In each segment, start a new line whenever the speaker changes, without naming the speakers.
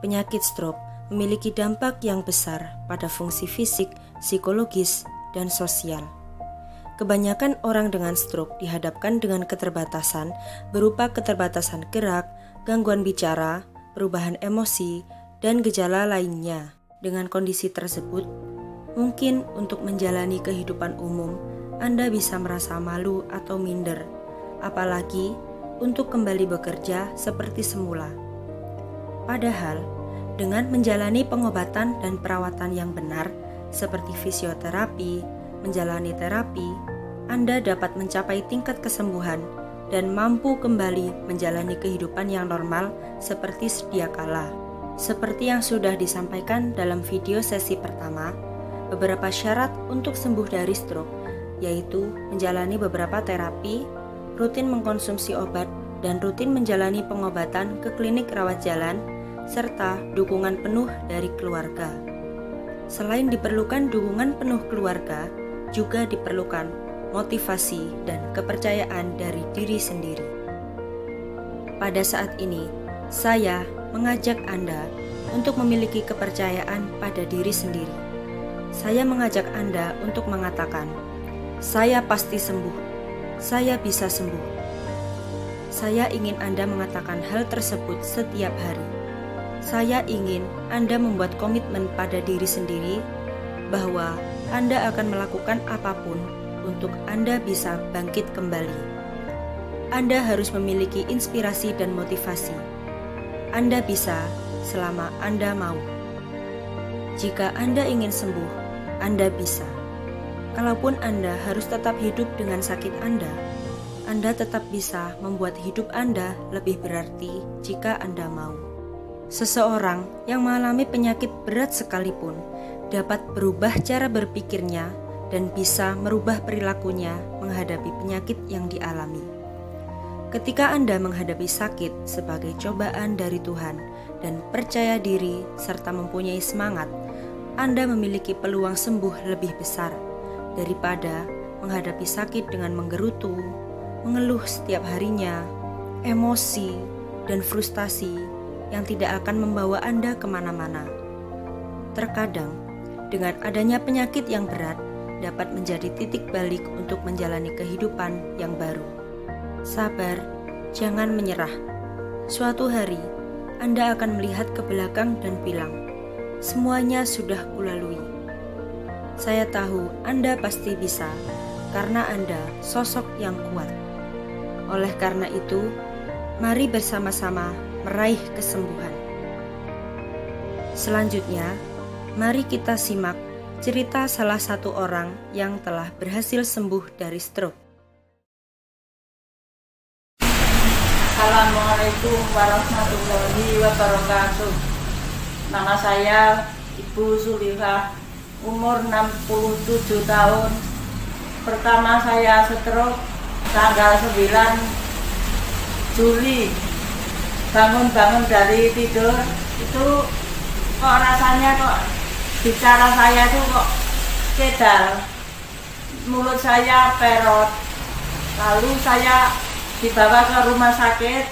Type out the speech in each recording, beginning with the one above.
penyakit stroke memiliki dampak yang besar pada fungsi fisik, psikologis, dan sosial. Kebanyakan orang dengan stroke dihadapkan dengan keterbatasan berupa keterbatasan gerak, gangguan bicara, perubahan emosi, dan gejala lainnya. Dengan kondisi tersebut, mungkin untuk menjalani kehidupan umum, Anda bisa merasa malu atau minder, apalagi untuk kembali bekerja seperti semula. Padahal, dengan menjalani pengobatan dan perawatan yang benar, seperti fisioterapi, menjalani terapi, Anda dapat mencapai tingkat kesembuhan dan mampu kembali menjalani kehidupan yang normal seperti sedia kala. Seperti yang sudah disampaikan dalam video sesi pertama, beberapa syarat untuk sembuh dari stroke, yaitu menjalani beberapa terapi, rutin mengkonsumsi obat, dan rutin menjalani pengobatan ke klinik rawat jalan, serta dukungan penuh dari keluarga. Selain diperlukan dukungan penuh keluarga, juga diperlukan motivasi dan kepercayaan dari diri sendiri. Pada saat ini, saya mengajak Anda untuk memiliki kepercayaan pada diri sendiri. Saya mengajak Anda untuk mengatakan, "Saya pasti sembuh. Saya bisa sembuh." Saya ingin Anda mengatakan hal tersebut setiap hari. Saya ingin Anda membuat komitmen pada diri sendiri bahwa Anda akan melakukan apapun untuk Anda bisa bangkit kembali. Anda harus memiliki inspirasi dan motivasi. Anda bisa selama Anda mau. Jika Anda ingin sembuh, Anda bisa. Kalaupun Anda harus tetap hidup dengan sakit Anda tetap bisa membuat hidup Anda lebih berarti jika Anda mau. Seseorang yang mengalami penyakit berat sekalipun dapat berubah cara berpikirnya dan bisa merubah perilakunya menghadapi penyakit yang dialami. Ketika Anda menghadapi sakit sebagai cobaan dari Tuhan dan percaya diri serta mempunyai semangat, Anda memiliki peluang sembuh lebih besar daripada menghadapi sakit dengan menggerutu, mengeluh setiap harinya, emosi, dan frustasi yang tidak akan membawa Anda kemana-mana. Terkadang, dengan adanya penyakit yang berat dapat menjadi titik balik untuk menjalani kehidupan yang baru. Sabar, jangan menyerah. Suatu hari, Anda akan melihat ke belakang dan bilang, "Semuanya sudah kulalui." Saya tahu Anda pasti bisa, karena Anda sosok yang kuat. Oleh karena itu, mari bersama-sama meraih kesembuhan. Selanjutnya, mari kita simak cerita salah satu orang yang telah berhasil sembuh dari stroke.
Assalamualaikum warahmatullahi wabarakatuh. Nama saya Ibu Sulihah, umur 67 tahun. Pertama saya stroke tanggal 9 Juli. Bangun-bangun dari tidur itu kok rasanya kok bicara saya itu kok kedal, mulut saya perot. Lalu saya dibawa ke rumah sakit,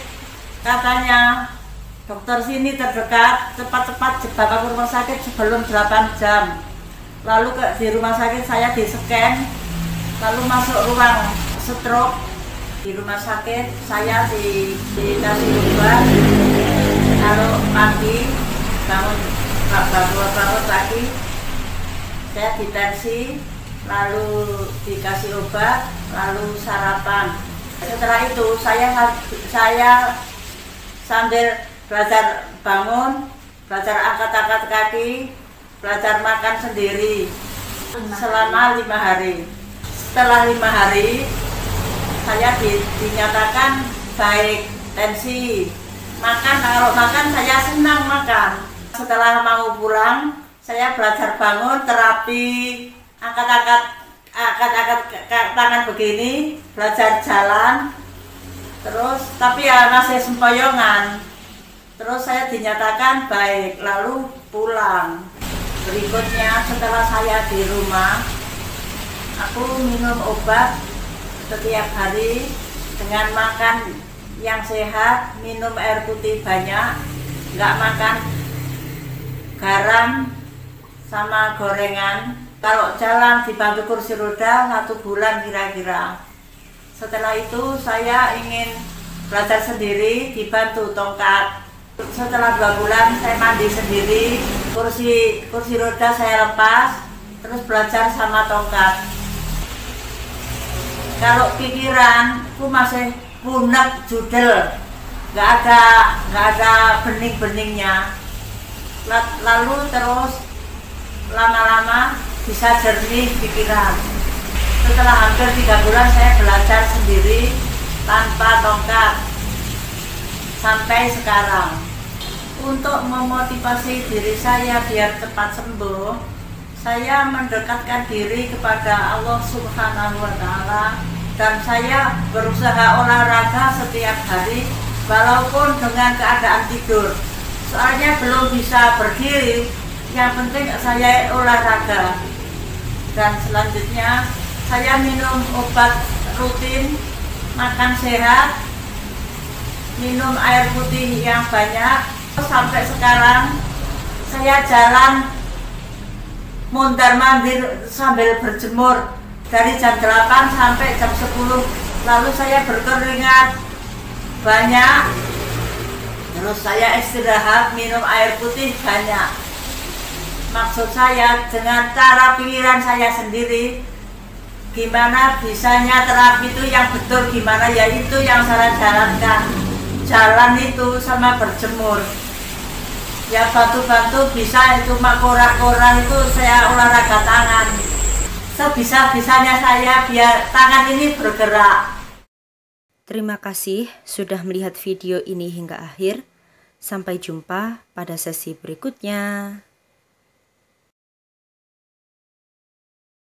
katanya dokter sini terdekat, cepat-cepat dibawa ke rumah sakit sebelum 8 jam. Lalu di rumah sakit saya di-scan, lalu masuk ruang stroke. Di rumah sakit saya dikasih obat, kalau pagi bangun pagi saya ditensi, lalu dikasih obat, lalu sarapan. Setelah itu saya sambil belajar bangun, belajar angkat-angkat kaki, belajar makan sendiri selama 5 hari. Setelah 5 hari saya dinyatakan baik tensi. Kalau makan saya senang makan. Setelah mau pulang, saya belajar bangun, terapi, angkat-angkat tangan begini, belajar jalan, terus tapi ya masih sempoyongan. Terus saya dinyatakan baik, lalu pulang. Berikutnya setelah saya di rumah, aku minum obat setiap hari dengan makan yang sehat, minum air putih banyak, nggak makan garam, sama gorengan. Kalau jalan dibantu kursi roda 1 bulan kira-kira. Setelah itu saya ingin belajar sendiri dibantu tongkat. Setelah 2 bulan saya mandi sendiri, kursi roda saya lepas, terus belajar sama tongkat. Kalau pikiranku masih punek judel, nggak ada bening-beningnya. Lalu terus lama-lama bisa jernih pikiran. Setelah hampir 3 bulan saya belajar sendiri tanpa tongkat sampai sekarang. Untuk memotivasi diri saya biar cepat sembuh, saya mendekatkan diri kepada Allah Subhanahu wa Ta'ala, dan saya berusaha olahraga setiap hari walaupun dengan keadaan tidur. Soalnya belum bisa berdiri, yang penting saya olahraga. Dan selanjutnya saya minum obat rutin, makan sehat, minum air putih yang banyak. Sampai sekarang saya jalan mondar-mandir sambil berjemur dari jam 8 sampai jam 10. Lalu saya berkeringat banyak, terus saya istirahat, minum air putih banyak. Maksud saya dengan cara pikiran saya sendiri, gimana bisanya terapi itu yang betul gimana, ya itu yang saya jalankan. Jalan itu sama berjemur. Ya bantu-bantu bisa, cuma kora-kora itu saya olahraga tangan. Sebisa-bisanya saya biar tangan ini bergerak.
Terima kasih sudah melihat video ini hingga akhir. Sampai jumpa pada sesi berikutnya.